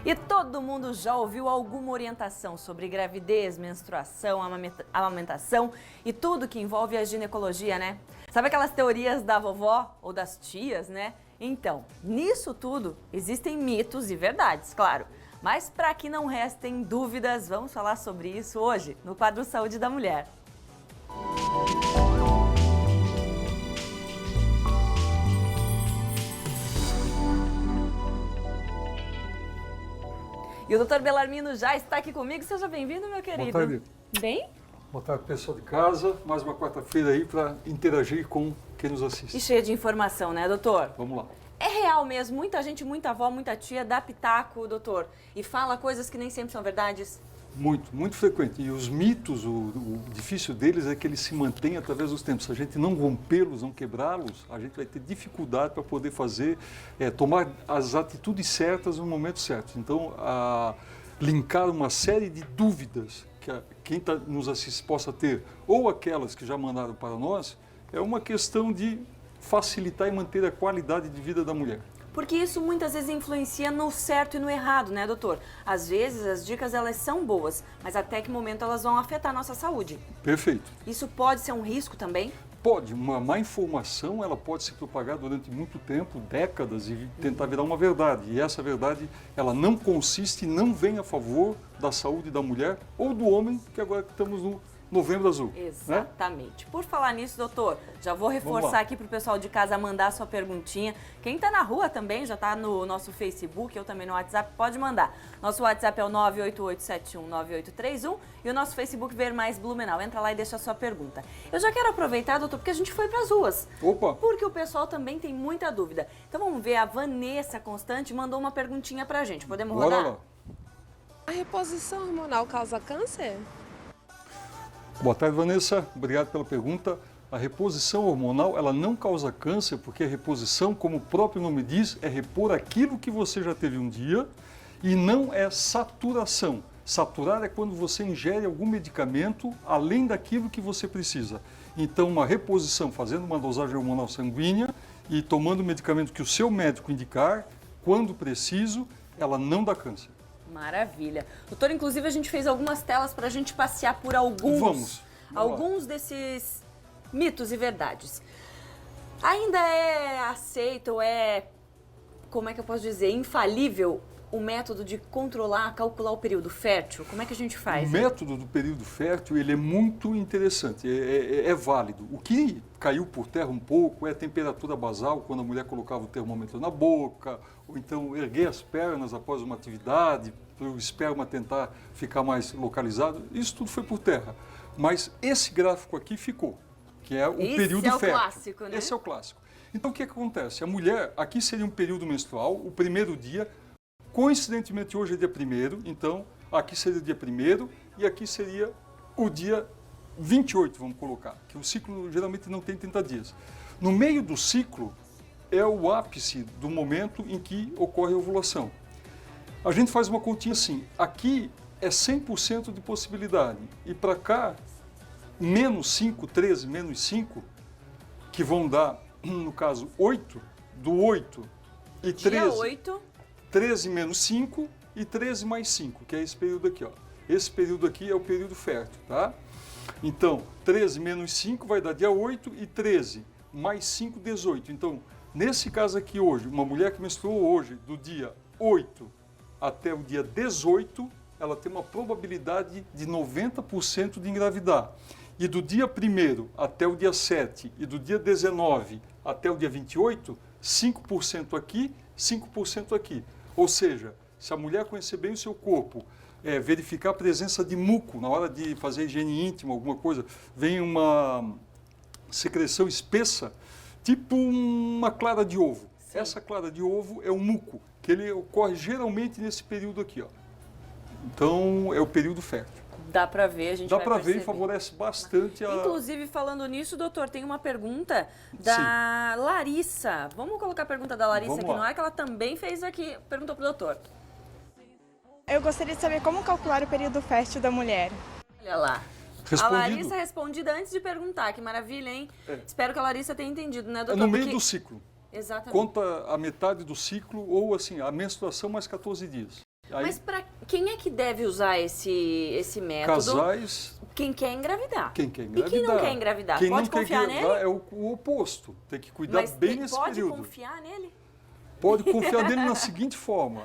E todo mundo já ouviu alguma orientação sobre gravidez, menstruação, amamentação e tudo que envolve a ginecologia, né? Sabe aquelas teorias da vovó ou das tias, né? Então, nisso tudo existem mitos e verdades, claro. Mas para que não restem dúvidas, vamos falar sobre isso hoje no quadro Saúde da Mulher. E o Dr. Belarmino já está aqui comigo. Seja bem-vindo, meu querido. Boa tarde. Bem? Boa tarde, pessoal de casa. Mais uma quarta-feira aí para interagir com quem nos assiste. E cheia de informação, né, doutor? Vamos lá. É real mesmo, muita gente, muita avó, muita tia dá pitaco, doutor, e fala coisas que nem sempre são verdades? Muito frequente. E os mitos, o difícil deles é que eles se mantêm através dos tempos. Se a gente não rompê-los, não quebrá-los, a gente vai ter dificuldade para poder fazer, tomar as atitudes certas no momento certo. Então, linkar uma série de dúvidas que quem nos assiste possa ter, ou aquelas que já mandaram para nós, é uma questão de facilitar e manter a qualidade de vida da mulher. Porque isso muitas vezes influencia no certo e no errado, né, doutor? Às vezes as dicas elas são boas, mas até que momento elas vão afetar a nossa saúde? Perfeito. Isso pode ser um risco também? Pode. Uma má informação, ela pode se propagar durante muito tempo, décadas, e tentar virar uma verdade. E essa verdade, ela não consiste e não vem a favor da saúde da mulher ou do homem, que agora estamos no Novembro Azul. Exatamente. Né? Por falar nisso, doutor, já vou reforçar aqui para o pessoal de casa mandar sua perguntinha. Quem está na rua também, já está no nosso Facebook, eu também no WhatsApp, pode mandar. Nosso WhatsApp é o 988719831 e o nosso Facebook Ver Mais Blumenau. Entra lá e deixa a sua pergunta. Eu já quero aproveitar, doutor, porque a gente foi para as ruas. Opa! Porque o pessoal também tem muita dúvida. Então vamos ver, a Vanessa Constante mandou uma perguntinha para a gente. Podemos rodar? Bora lá. A reposição hormonal causa câncer? Boa tarde, Vanessa. Obrigado pela pergunta. A reposição hormonal, ela não causa câncer, porque a reposição, como o próprio nome diz, é repor aquilo que você já teve um dia e não é saturação. Saturar é quando você ingere algum medicamento além daquilo que você precisa. Então, uma reposição, fazendo uma dosagem hormonal sanguínea e tomando o medicamento que o seu médico indicar, quando preciso, ela não dá câncer. Maravilha. Doutor, inclusive a gente fez algumas telas para a gente passear por alguns desses mitos e verdades. Ainda é aceito, como é que eu posso dizer, infalível o método de controlar, calcular o período fértil? Como é que a gente faz? O método do período fértil, ele é muito interessante, é válido. O que caiu por terra um pouco é a temperatura basal, quando a mulher colocava o termômetro na boca, ou então erguer as pernas após uma atividade, para o esperma tentar ficar mais localizado. Isso tudo foi por terra. Mas esse gráfico aqui ficou, que é o período fértil. Esse é o clássico, né? Esse é o clássico. Então, o que acontece? A mulher, aqui seria um período menstrual, o primeiro dia. Coincidentemente, hoje é dia 1º, então aqui seria o dia 1º e aqui seria o dia 28, vamos colocar, que o ciclo geralmente não tem 30 dias. No meio do ciclo é o ápice do momento em que ocorre a ovulação. A gente faz uma continha assim, aqui é 100% de possibilidade e para cá, menos 5, 13, menos 5, que vão dar, no caso, 8, do 8 e 13. Dia 8. 13 menos 5 e 13 mais 5, que é esse período aqui, ó. Esse período aqui é o período fértil, tá? Então, 13 menos 5 vai dar dia 8 e 13 mais 5, 18. Então, nesse caso aqui hoje, uma mulher que menstruou hoje, do dia 8 até o dia 18, ela tem uma probabilidade de 90% de engravidar. E do dia 1º até o dia 7 e do dia 19 até o dia 28, 5% aqui, 5% aqui. Ou seja, se a mulher conhecer bem o seu corpo, verificar a presença de muco na hora de fazer higiene íntima, alguma coisa, vem uma secreção espessa, tipo uma clara de ovo. Sim. Essa clara de ovo é o muco, que ele ocorre geralmente nesse período aqui, ó. Então, é o período fértil. Dá para ver, a gente vai perceber. Dá para ver e favorece bastante a... Inclusive, falando nisso, doutor, tem uma pergunta da Larissa. Vamos colocar a pergunta da Larissa aqui no ar, que ela também fez aqui, perguntou pro doutor. Eu gostaria de saber como calcular o período fértil da mulher. Olha lá. Respondido. A Larissa respondida antes de perguntar, que maravilha, hein? Espero que a Larissa tenha entendido, né, doutor? É no meio do ciclo. Exatamente. Conta a metade do ciclo ou assim, a menstruação mais 14 dias. Aí, Mas para quem é que deve usar esse método? casais, Quem quer engravidar. quem quer E engravidar. quem não quer engravidar? Quem Pode não quer confiar engravidar nele? é o oposto. Tem que cuidar Mas bem nesse pode período. confiar nele? Pode confiar nele na seguinte forma: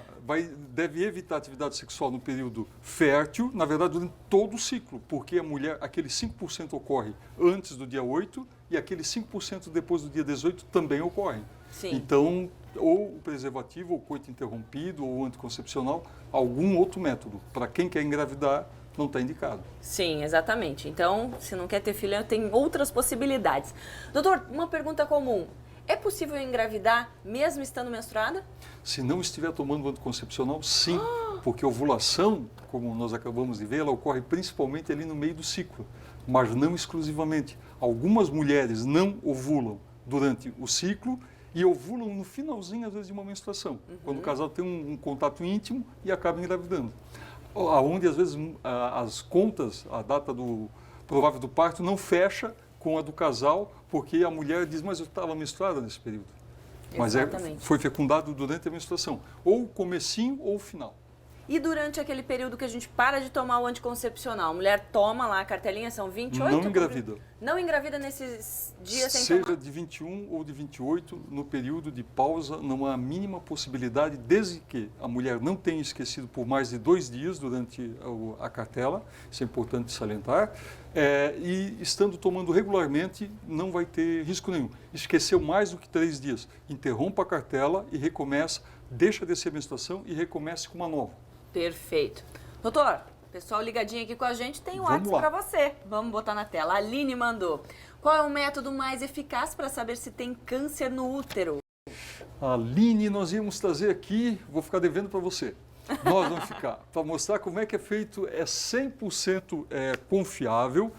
deve evitar atividade sexual no período fértil, na verdade, durante todo o ciclo, porque a mulher, aquele 5% ocorre antes do dia 8 e aquele 5% depois do dia 18 também ocorre. Sim. Então, ou o preservativo, ou o coito interrompido, ou o anticoncepcional, algum outro método. Para quem quer engravidar, não está indicado. Sim, exatamente. Então, se não quer ter filho, tem outras possibilidades. Doutor, uma pergunta comum. É possível engravidar mesmo estando menstruada? Se não estiver tomando anticoncepcional, sim, porque a ovulação, como nós acabamos de ver, ela ocorre principalmente ali no meio do ciclo, mas não exclusivamente. Algumas mulheres não ovulam durante o ciclo e ovulam no finalzinho, às vezes, de uma menstruação, quando o casal tem um contato íntimo e acaba engravidando. Onde, às vezes, as contas, a data do provável do parto não fecha com a do casal, porque a mulher diz, mas eu estava menstruada nesse período. Mas Exatamente. foi fecundado durante a menstruação, ou comecinho ou final. E durante aquele período que a gente para de tomar o anticoncepcional, a mulher toma lá a cartelinha, são 28? Não engravida. Não engravida nesses dias sem Seja tomar? de 21 ou de 28, no período de pausa, não há a mínima possibilidade, desde que a mulher não tenha esquecido por mais de 2 dias durante a cartela, isso é importante salientar, e estando tomando regularmente, não vai ter risco nenhum. Esqueceu mais do que 3 dias, interrompa a cartela e recomeça, deixa descer a menstruação e recomece com uma nova. Perfeito. Doutor, pessoal ligadinho aqui com a gente, tem um WhatsApp para você. Vamos botar na tela. A Aline mandou. Qual é o método mais eficaz para saber se tem câncer no útero? Aline, nós íamos trazer aqui, vou ficar devendo para você. Nós vamos ficar, para mostrar como é que é feito, é 100% confiável.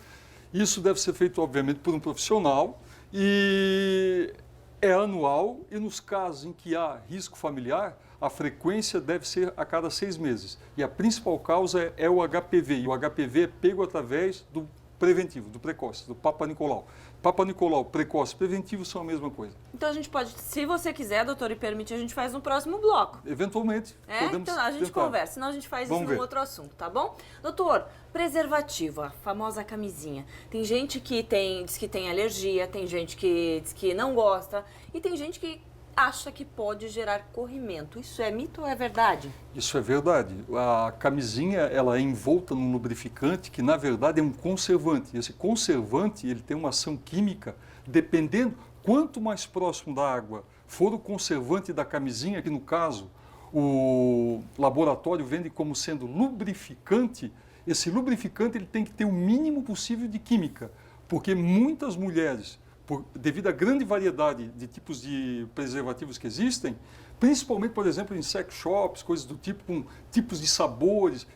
Isso deve ser feito, obviamente, por um profissional e é anual. E nos casos em que há risco familiar, a frequência deve ser a cada 6 meses. E a principal causa é o HPV. E o HPV é pego através do preventivo, do precoce, do Papa Nicolau. Papa Nicolau, precoce e preventivo são a mesma coisa. Então a gente pode, se você quiser, doutor, e permite, a gente faz no próximo bloco. Eventualmente, podemos então a gente tentar. conversa, senão a gente faz Vamos isso ver. num outro assunto, tá bom? Doutor, preservativo, a famosa camisinha. Tem gente que diz que tem alergia, tem gente que diz que não gosta e tem gente que acha que pode gerar corrimento. Isso é mito ou é verdade? Isso é verdade. A camisinha ela é envolta num lubrificante que, na verdade, é um conservante. Esse conservante ele tem uma ação química, dependendo, quanto mais próximo da água for o conservante da camisinha, que no caso o laboratório vende como sendo lubrificante, esse lubrificante ele tem que ter o mínimo possível de química, porque muitas mulheres, devido à grande variedade de tipos de preservativos que existem, principalmente, por exemplo, em sex shops, coisas do tipo, com tipos de sabores,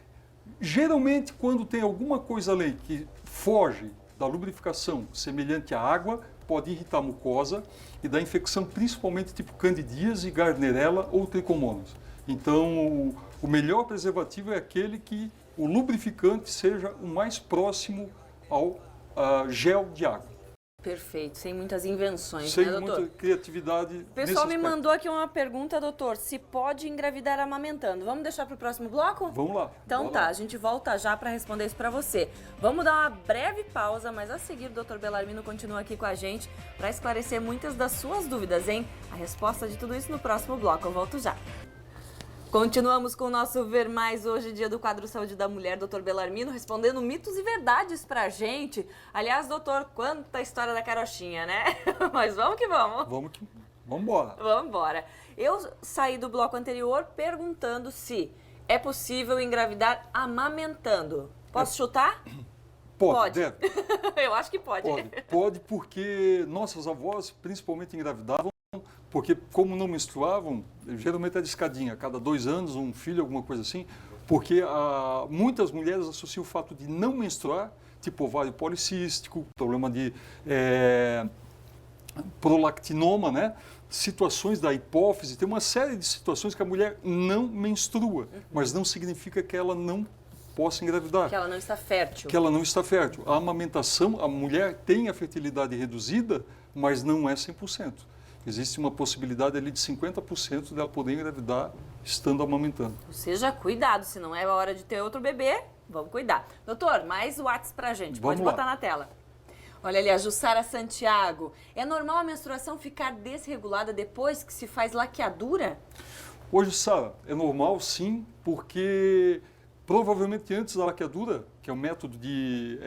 geralmente quando tem alguma coisa além que foge da lubrificação semelhante à água, pode irritar a mucosa e dar infecção, principalmente tipo candidíase, gardnerella ou tricomonas. Então, o melhor preservativo é aquele que o lubrificante seja o mais próximo ao gel de água. Perfeito, sem muitas invenções, Sem né, doutor? muita criatividade. O pessoal me nesse aspecto. mandou aqui uma pergunta, doutor, se pode engravidar amamentando. Vamos deixar para o próximo bloco? Vamos lá. Então bora tá, lá. a gente volta já para responder isso para você. Vamos dar uma breve pausa, mas a seguir o doutor Bellarmino continua aqui com a gente para esclarecer muitas das suas dúvidas, hein? A resposta de tudo isso no próximo bloco, eu volto já. Continuamos com o nosso Ver Mais hoje, dia do quadro Saúde da Mulher, doutor Bellarmino, respondendo mitos e verdades pra gente. Aliás, doutor, quanta história da carochinha, né? Mas vamos que vamos. Vamos embora. Vamos embora. Eu saí do bloco anterior perguntando se é possível engravidar amamentando. Posso chutar? Pode. Deve. Eu acho que pode. Pode porque nossas avós principalmente engravidavam, porque como não menstruavam, geralmente é de escadinha, a cada 2 anos, um filho, alguma coisa assim, porque muitas mulheres associam o fato de não menstruar, tipo ovário policístico, problema de prolactinoma, né? Situações da hipófise, tem uma série de situações que a mulher não menstrua, mas não significa que ela não possa engravidar. Que ela não está fértil. Que ela não está fértil. A amamentação, a mulher tem a fertilidade reduzida, mas não é 100%. Existe uma possibilidade ali de 50% dela poder engravidar estando amamentando. Ou seja, cuidado, se não é a hora de ter outro bebê, vamos cuidar. Doutor, mais WhatsApp pra gente, pode botar na tela. Olha ali, a Jussara Santiago. É normal a menstruação ficar desregulada depois que se faz laqueadura? Hoje, Sara, é normal sim, porque provavelmente antes da laqueadura, que é um método de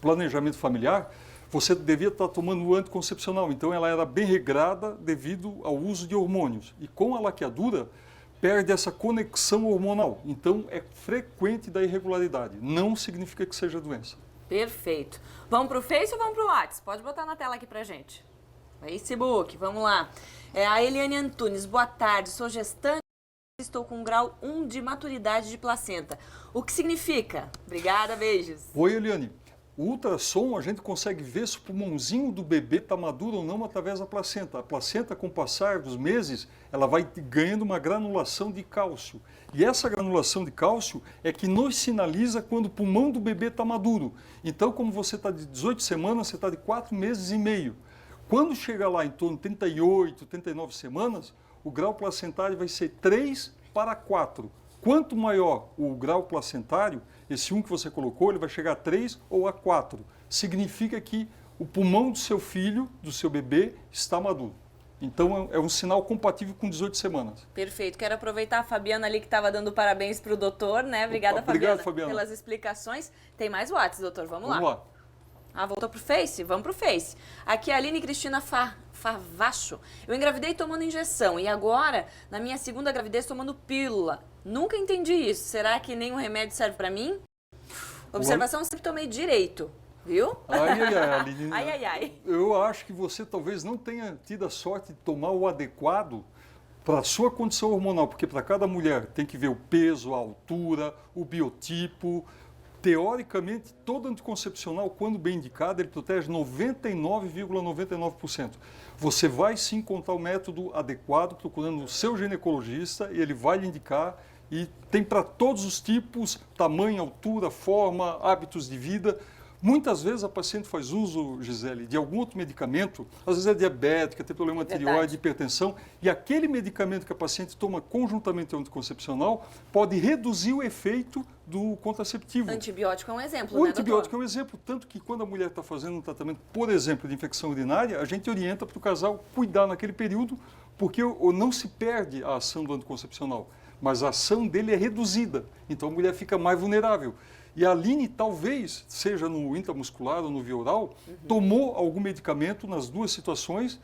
planejamento familiar, você devia estar tomando o anticoncepcional. Então ela era bem regrada devido ao uso de hormônios. E com a laqueadura, perde essa conexão hormonal. Então é frequente da irregularidade. Não significa que seja doença. Perfeito. Vamos para o Face ou vamos para o WhatsApp? Pode botar na tela aqui pra gente. Facebook, vamos lá. A Eliane Antunes, boa tarde. Sou gestante e estou com grau 1 de maturidade de placenta. O que significa? Obrigada, beijos. Oi, Eliane. O ultrassom, a gente consegue ver se o pulmãozinho do bebê está maduro ou não através da placenta. A placenta, com o passar dos meses, ela vai ganhando uma granulação de cálcio. E essa granulação de cálcio é que nos sinaliza quando o pulmão do bebê está maduro. Então, como você está de 18 semanas, você está de 4 meses e meio. Quando chega lá em torno de 38, 39 semanas, o grau placentário vai ser 3 para 4. Quanto maior o grau placentário, esse 1 que você colocou, ele vai chegar a 3 ou a 4. Significa que o pulmão do seu filho, do seu bebê, está maduro. Então é um sinal compatível com 18 semanas. Perfeito. Quero aproveitar a Fabiana ali que estava dando parabéns para o doutor, né? Obrigada, Fabiana, pelas explicações. Tem mais WhatsApp, doutor. Vamos lá. Voltou pro Face? Vamos pro Face. Aqui é a Aline Cristina Favacho. Eu engravidei tomando injeção e agora, na minha segunda gravidez, tomando pílula. Nunca entendi isso. Será que nenhum remédio serve para mim? Observação, sempre tomei direito, viu? Aline. Ai. Eu acho que você talvez não tenha tido a sorte de tomar o adequado para a sua condição hormonal, porque para cada mulher tem que ver o peso, a altura, o biotipo. Teoricamente, todo anticoncepcional, quando bem indicado, ele protege 99,99%. Você vai sim encontrar o método adequado, procurando o seu ginecologista, e ele vai lhe indicar, e tem para todos os tipos, tamanho, altura, forma, hábitos de vida. Muitas vezes a paciente faz uso, Gisele, de algum outro medicamento, às vezes é diabética, tem problema de tireoide, hipertensão, e aquele medicamento que a paciente toma conjuntamente ao anticoncepcional pode reduzir o efeito do contraceptivo. Antibiótico é um exemplo, O né, antibiótico doutor? é um exemplo, tanto que quando a mulher está fazendo um tratamento, por exemplo, de infecção urinária, a gente orienta para o casal cuidar naquele período, porque não se perde a ação do anticoncepcional, mas a ação dele é reduzida, então a mulher fica mais vulnerável. E a Aline, talvez, seja no intramuscular ou no via oral, tomou algum medicamento nas duas situações,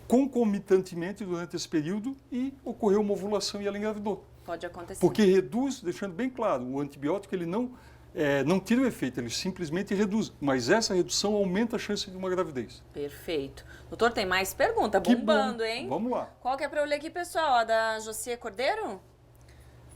concomitantemente durante esse período, e ocorreu uma ovulação e ela engravidou. Pode acontecer. Porque reduz, deixando bem claro, o antibiótico ele não tira o efeito, ele simplesmente reduz. Mas essa redução aumenta a chance de uma gravidez. Perfeito. Doutor, tem mais pergunta, Que bombando, bom. hein? Vamos lá. Qual que é para eu ler aqui, pessoal? A da Josia Cordeiro?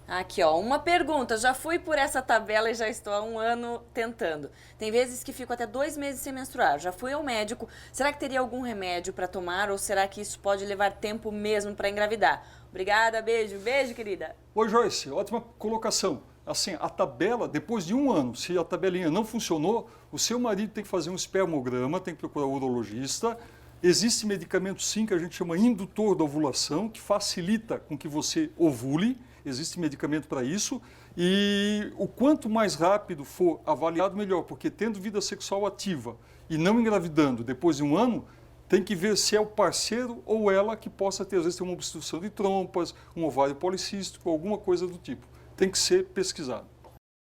Aqui, ó, uma pergunta. Já fui por essa tabela e já estou há 1 ano tentando. Tem vezes que fico até 2 meses sem menstruar. Já fui ao médico. Será que teria algum remédio para tomar ou será que isso pode levar tempo mesmo para engravidar? Obrigada, beijo. Beijo, querida. Oi, Joyce, ótima colocação. Assim, a tabela, depois de 1 ano, se a tabelinha não funcionou, o seu marido tem que fazer um espermograma, tem que procurar o urologista. Existe medicamento sim que a gente chama indutor da ovulação, que facilita com que você ovule. Existe medicamento para isso e o quanto mais rápido for avaliado, melhor, porque tendo vida sexual ativa e não engravidando depois de 1 ano, tem que ver se é o parceiro ou ela que possa ter, às vezes, uma obstrução de trompas, um ovário policístico, alguma coisa do tipo. Tem que ser pesquisado.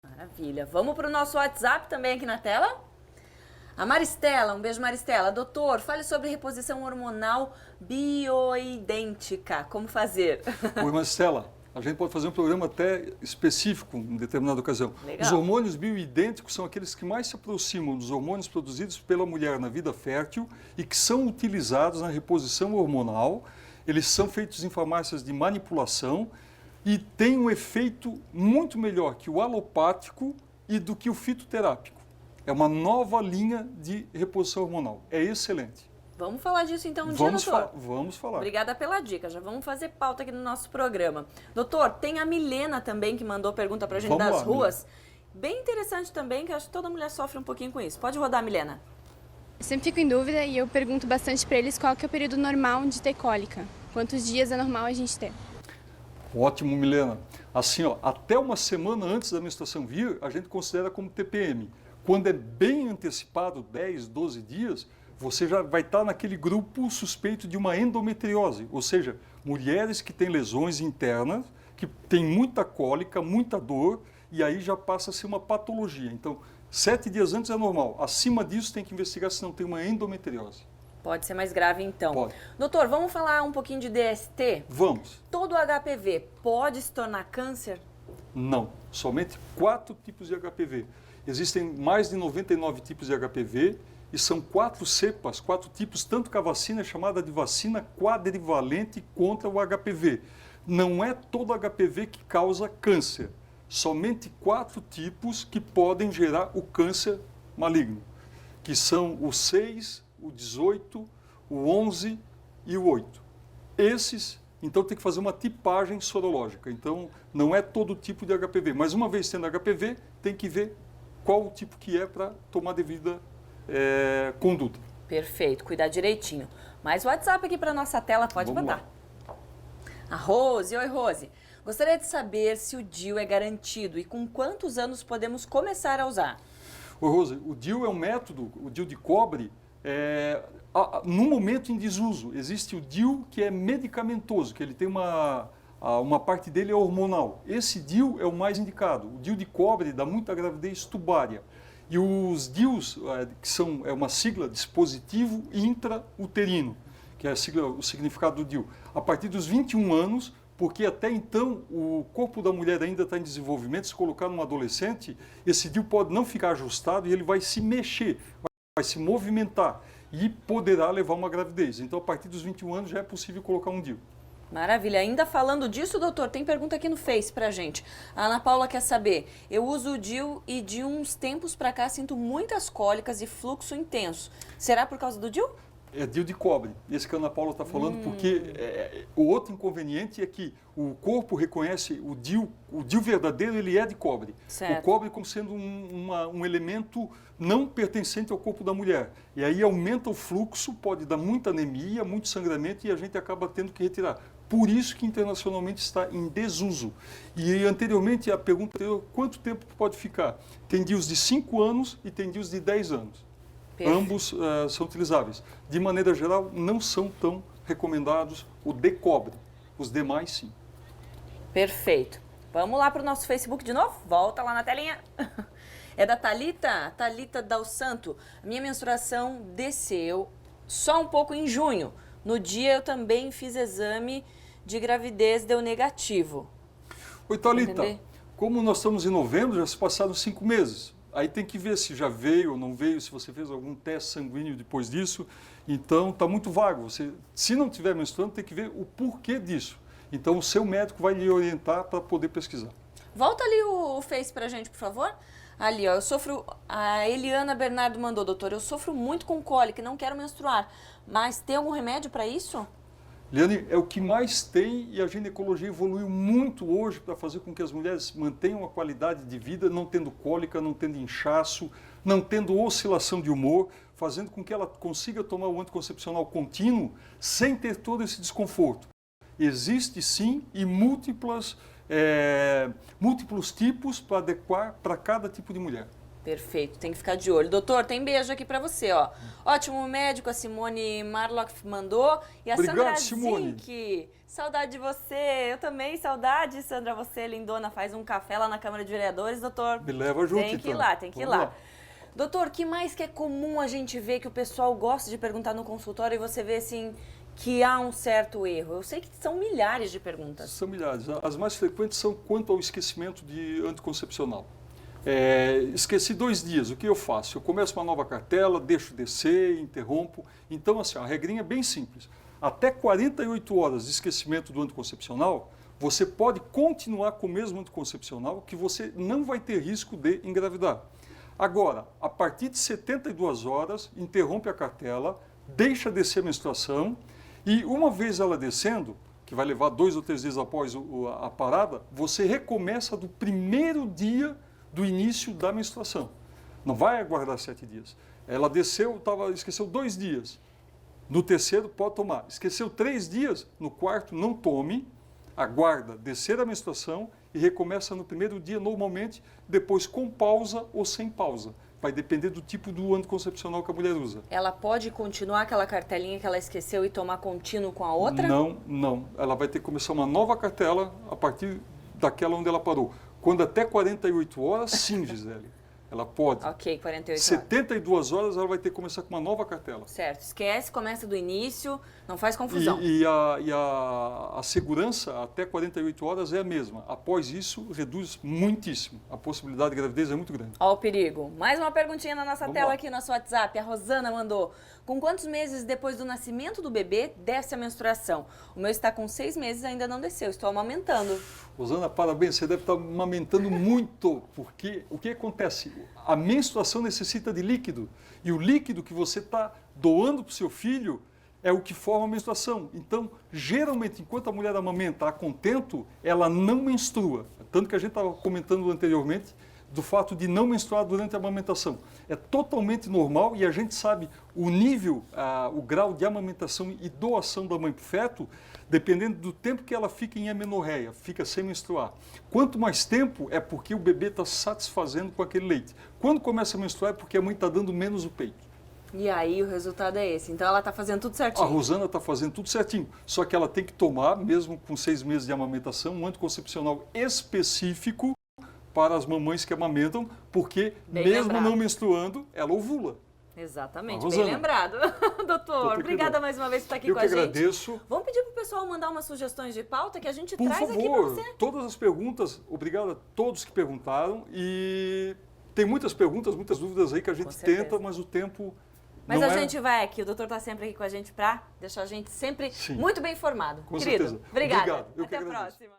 Maravilha. Vamos para o nosso WhatsApp também aqui na tela? A Maristela, um beijo, Maristela. Doutor, fale sobre reposição hormonal bioidêntica. Como fazer? Oi, Maristela. A gente pode fazer um programa até específico em determinada ocasião. Legal. Os hormônios bioidênticos são aqueles que mais se aproximam dos hormônios produzidos pela mulher na vida fértil e que são utilizados na reposição hormonal. Eles são feitos em farmácias de manipulação e têm um efeito muito melhor que o alopático e do que o fitoterápico. É uma nova linha de reposição hormonal. É excelente. Vamos falar disso então dia, doutor? Vamos falar. Obrigada pela dica, já vamos fazer pauta aqui no nosso programa. Doutor, tem a Milena também que mandou pergunta pra gente das ruas. Milena. Bem interessante também, que eu acho que toda mulher sofre um pouquinho com isso. Pode rodar, Milena. Eu sempre fico em dúvida e eu pergunto bastante para eles qual que é o período normal de ter cólica. Quantos dias é normal a gente ter? Ótimo, Milena. Assim, ó, até uma semana antes da menstruação vir, a gente considera como TPM. Quando é bem antecipado, 10, 12 dias, você já vai estar naquele grupo suspeito de uma endometriose, ou seja, mulheres que têm lesões internas, que têm muita cólica, muita dor, e aí já passa a ser uma patologia. Então, 7 dias antes é normal. Acima disso, tem que investigar se não tem uma endometriose. Pode ser mais grave, então. Pode. Doutor, vamos falar um pouquinho de DST? Vamos. Todo HPV pode se tornar câncer? Não. Somente 4 tipos de HPV. Existem mais de 99 tipos de HPV e são 4 cepas, 4 tipos, tanto que a vacina é chamada de vacina quadrivalente contra o HPV. Não é todo HPV que causa câncer. Somente 4 tipos que podem gerar o câncer maligno, que são o 6, o 18, o 11 e o 8. Esses, então, tem que fazer uma tipagem sorológica. Então, não é todo tipo de HPV, mas uma vez tendo HPV, tem que ver qual o tipo que é para tomar devida conduta. Perfeito, cuidar direitinho. Mais WhatsApp aqui para nossa tela, pode Vamos botar. A Rose, oi Rose. Gostaria de saber se o DIU é garantido e com quantos anos podemos começar a usar? Ô, Rose, o DIU é um método, o DIU de cobre, no momento em desuso. Existe o DIU que é medicamentoso, que ele tem uma parte dele é hormonal. Esse DIU é o mais indicado. O DIU de cobre dá muita gravidez tubária. E os DIUs, que é uma sigla, dispositivo intrauterino, que é o significado do DIU. A partir dos 21 anos, porque até então o corpo da mulher ainda está em desenvolvimento, se colocar num adolescente, esse DIU pode não ficar ajustado e ele vai se mexer, vai se movimentar e poderá levar uma gravidez. Então, a partir dos 21 anos já é possível colocar um DIU. Maravilha. Ainda falando disso, doutor, tem pergunta aqui no Face pra gente. A Ana Paula quer saber, eu uso o DIU e de uns tempos pra cá sinto muitas cólicas e fluxo intenso. Será por causa do DIU? É DIU de cobre, esse que a Ana Paula está falando, porque o outro inconveniente é que o corpo reconhece o DIU verdadeiro, ele é de cobre. Certo. O cobre como sendo um elemento não pertencente ao corpo da mulher. E aí aumenta o fluxo, pode dar muita anemia, muito sangramento e a gente acaba tendo que retirar. Por isso que internacionalmente está em desuso. E anteriormente a pergunta era quanto tempo pode ficar? Tem DIUs de 5 anos e tem DIUs de 10 anos. Perfeito. Ambos são utilizáveis. De maneira geral, não são tão recomendados o de cobre. Os demais, sim. Perfeito. Vamos lá para o nosso Facebook de novo? Volta lá na telinha. É da Thalita Dal Santo. A minha menstruação desceu só um pouco em junho. No dia eu também fiz exame de gravidez, deu negativo. Oi, Thalita. Como nós estamos em novembro, já se passaram 5 meses. Aí tem que ver se já veio ou não veio, se você fez algum teste sanguíneo depois disso. Então, está muito vago. Você, se não estiver menstruando, tem que ver o porquê disso. Então, o seu médico vai lhe orientar para poder pesquisar. Volta ali o Face pra gente, por favor. Ali, ó, eu sofro... A Eliana Bernardo mandou, doutor, eu sofro muito com cólica e não quero menstruar. Mas tem algum remédio para isso? Liane, é o que mais tem e a ginecologia evoluiu muito hoje para fazer com que as mulheres mantenham a qualidade de vida, não tendo cólica, não tendo inchaço, não tendo oscilação de humor, fazendo com que ela consiga tomar o anticoncepcional contínuo sem ter todo esse desconforto. Existe sim e múltiplos tipos para adequar para cada tipo de mulher. Perfeito, tem que ficar de olho. Doutor, tem beijo aqui pra você, ó. Ótimo médico, a Simone Marlock mandou. E a Obrigado, Sandra Simone. Zink, saudade de você. Eu também, saudade, Sandra, você, lindona, faz um café lá na Câmara de Vereadores, doutor. Me leva junto, Tem que ir então. lá, tem que ir Vamos lá. lá. Doutor, que mais que é comum a gente ver que o pessoal gosta de perguntar no consultório e você vê, assim, que há um certo erro? Eu sei que são milhares de perguntas. São milhares. As mais frequentes são quanto ao esquecimento de anticoncepcional. Esqueci 2 dias, o que eu faço? Eu começo uma nova cartela, deixo descer, interrompo. Então, assim, a regrinha é bem simples. Até 48 horas de esquecimento do anticoncepcional, você pode continuar com o mesmo anticoncepcional que você não vai ter risco de engravidar. Agora, a partir de 72 horas, interrompe a cartela, deixa descer a menstruação e uma vez ela descendo, que vai levar 2 ou 3 dias após a parada, você recomeça do primeiro dia do início da menstruação. Não vai aguardar 7 dias. Ela desceu, esqueceu 2 dias. No terceiro, pode tomar. Esqueceu 3 dias, no quarto, não tome. Aguarda descer a menstruação e recomeça no primeiro dia normalmente, depois com pausa ou sem pausa. Vai depender do tipo do anticoncepcional que a mulher usa. Ela pode continuar aquela cartelinha que ela esqueceu e tomar contínuo com a outra? Não, não. Ela vai ter que começar uma nova cartela a partir daquela onde ela parou. Quando até 48 horas, sim, Gisele. Ela pode. Ok, 48 horas. 72 horas ela vai ter que começar com uma nova cartela. Certo, esquece, começa do início, não faz confusão. E a segurança até 48 horas é a mesma. Após isso, reduz muitíssimo. A possibilidade de gravidez é muito grande. Ó o perigo. Mais uma perguntinha na nossa Vamos tela lá. aqui no nosso WhatsApp. A Rosana mandou. Com quantos meses depois do nascimento do bebê desce a menstruação? O meu está com 6 meses e ainda não desceu. Estou amamentando. Rosana, parabéns. Você deve estar amamentando muito, porque o que acontece? A menstruação necessita de líquido. E o líquido que você está doando para o seu filho é o que forma a menstruação. Então, geralmente, enquanto a mulher amamenta a contento, ela não menstrua. Tanto que a gente estava comentando anteriormente do fato de não menstruar durante a amamentação. É totalmente normal e a gente sabe o nível, o grau de amamentação e doação da mãe para o feto, dependendo do tempo que ela fica em amenorreia, fica sem menstruar. Quanto mais tempo é porque o bebê está satisfazendo com aquele leite. Quando começa a menstruar é porque a mãe está dando menos o peito. E aí o resultado é esse. Então ela está fazendo tudo A certinho. Rosana está fazendo tudo certinho, só que ela tem que tomar, mesmo com 6 meses de amamentação, um anticoncepcional específico para as mamães que amamentam, porque Bem mesmo lembrado. não menstruando, ela ovula. Exatamente, A bem Rosana. lembrado. Doutor, obrigada mais uma vez por estar aqui Eu com que a gente. agradeço. Vamos pedir para o pessoal mandar umas sugestões de pauta que a gente Por traz aqui para favor, você. todas as perguntas, obrigado a todos que perguntaram. E tem muitas perguntas, muitas dúvidas aí que a gente certeza. tenta, mas o tempo Mas não a é... gente vai aqui, o doutor está sempre aqui com a gente para deixar a gente sempre Sim. muito bem informado. Com Querido, certeza. obrigada. Obrigado, eu que Até a agradeço. próxima.